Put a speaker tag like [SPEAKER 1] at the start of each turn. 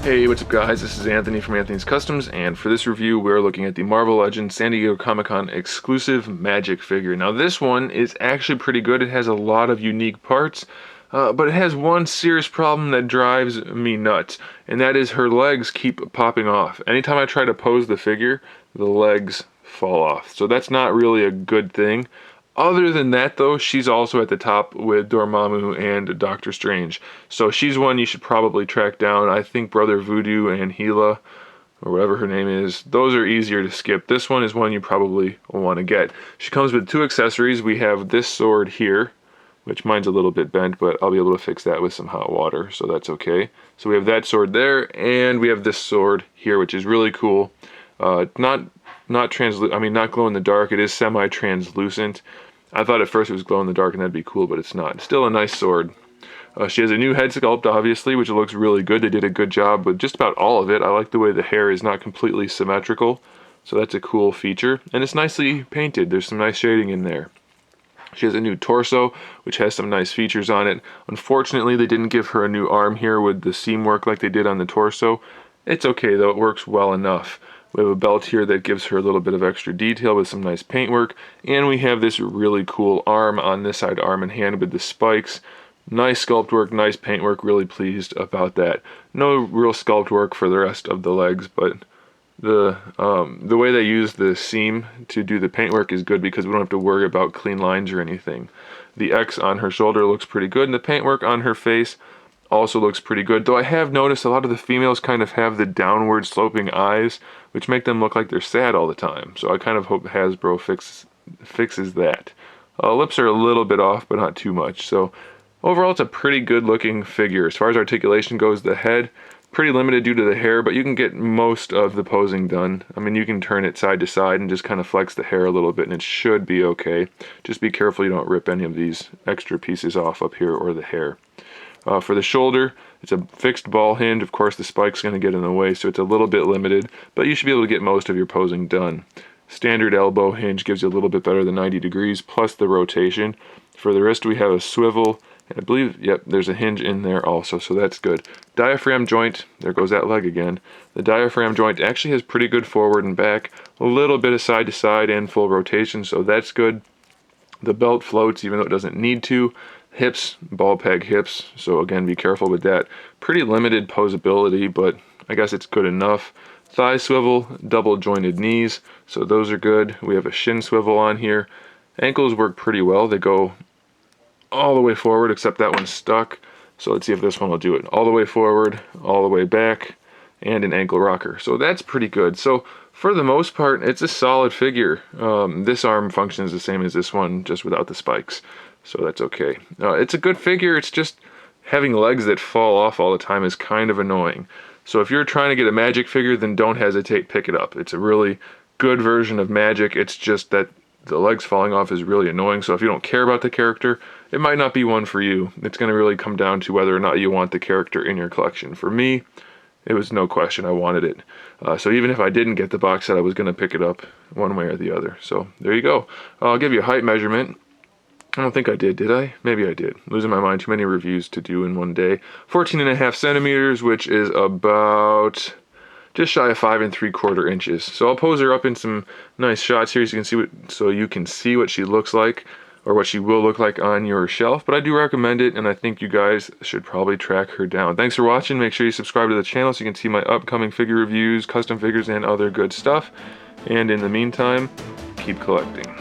[SPEAKER 1] Hey, what's up guys? This is Anthony from Anthony's Customs, and for this review we're looking at the Marvel Legends San Diego Comic-Con exclusive MAGIK figure. Now this one is actually pretty good. It has a lot of unique parts, but it has one serious problem that drives me nuts, and that is her legs keep popping off. Anytime I try to pose the figure, the legs fall off. So that's not really a good thing. Other than that though, she's also at the top with Dormammu and Doctor Strange. So she's one you should probably track down. I think Brother Voodoo and Gila, or whatever her name is, those are easier to skip. This one is one you probably want to get. She comes with two accessories. We have this sword here, which mine's a little bit bent, but I'll be able to fix that with some hot water, so that's okay. So we have that sword there, and we have this sword here, which is really cool. Not glow in the dark. It is semi-translucent. I thought at first it was glow in the dark and that'd be cool, but it's not. Still a nice sword. She has a new head sculpt, obviously, which looks really good. They did a good job with just about all of it. I like the way the hair is not completely symmetrical, so that's a cool feature. And it's nicely painted. There's some nice shading in there. She has a new torso, which has some nice features on it. Unfortunately, they didn't give her a new arm here with the seam work like they did on the torso. It's okay though, it works well enough. We have a belt here that gives her a little bit of extra detail with some nice paintwork, and we have this really cool arm on this side, arm and hand with the spikes. Nice sculpt work, nice paintwork, really pleased about that. No real sculpt work for the rest of the legs, but the way they use the seam to do the paintwork is good because we don't have to worry about clean lines or anything. The X on her shoulder looks pretty good, and the paintwork on her face also looks pretty good, though I have noticed a lot of the females kind of have the downward sloping eyes, which make them look like they're sad all the time. So I kind of hope Hasbro fixes that. Lips are a little bit off, but not too much. So overall, it's a pretty good looking figure. As far as articulation goes, the head, pretty limited due to the hair, but you can get most of the posing done. I mean, you can turn it side to side and just kind of flex the hair a little bit, and it should be okay. Just be careful you don't rip any of these extra pieces off up here or the hair. For the shoulder, it's a fixed ball hinge. Of course, the spike's going to get in the way, so it's a little bit limited, but you should be able to get most of your posing done. Standard elbow hinge gives you a little bit better than 90 degrees, plus the rotation. For the wrist, we have a swivel, and I believe, yep, there's a hinge in there also, so that's good. Diaphragm joint, there goes that leg again. The diaphragm joint actually has pretty good forward and back, a little bit of side to side and full rotation, so that's good. The belt floats even though it doesn't need to. Hips, ball peg hips, so again, be careful with that. Pretty limited posability, but I guess it's good enough. Thigh swivel, double jointed knees, so those are good. We have a shin swivel on here. Ankles work pretty well. They go all the way forward, except that one's stuck. So let's see if this one will do it. All the way forward, all the way back, and an ankle rocker. So that's pretty good. So for the most part, it's a solid figure. This arm functions the same as this one, just without the spikes. So that's okay. It's a good figure. It's just having legs that fall off all the time is kind of annoying. So if you're trying to get a MAGIK figure, then don't hesitate, pick it up. It's a really good version of MAGIK. It's just that the legs falling off is really annoying. So if you don't care about the character, it might not be one for you. It's going to really come down to whether or not you want the character in your collection. For me, it was no question. I wanted it. So even if I didn't get the box set, I was going to pick it up one way or the other. So there you go. I'll give you a height measurement. I don't think I did I? Maybe I did. Losing my mind, too many reviews to do in one day. 14.5 centimeters, which is about just shy of 5 3/4 inches. So I'll pose her up in some nice shots here so you can see what she looks like, or what she will look like on your shelf. But I do recommend it, and I think you guys should probably track her down. Thanks for watching. Make sure you subscribe to the channel so you can see my upcoming figure reviews, custom figures, and other good stuff. And in the meantime, keep collecting.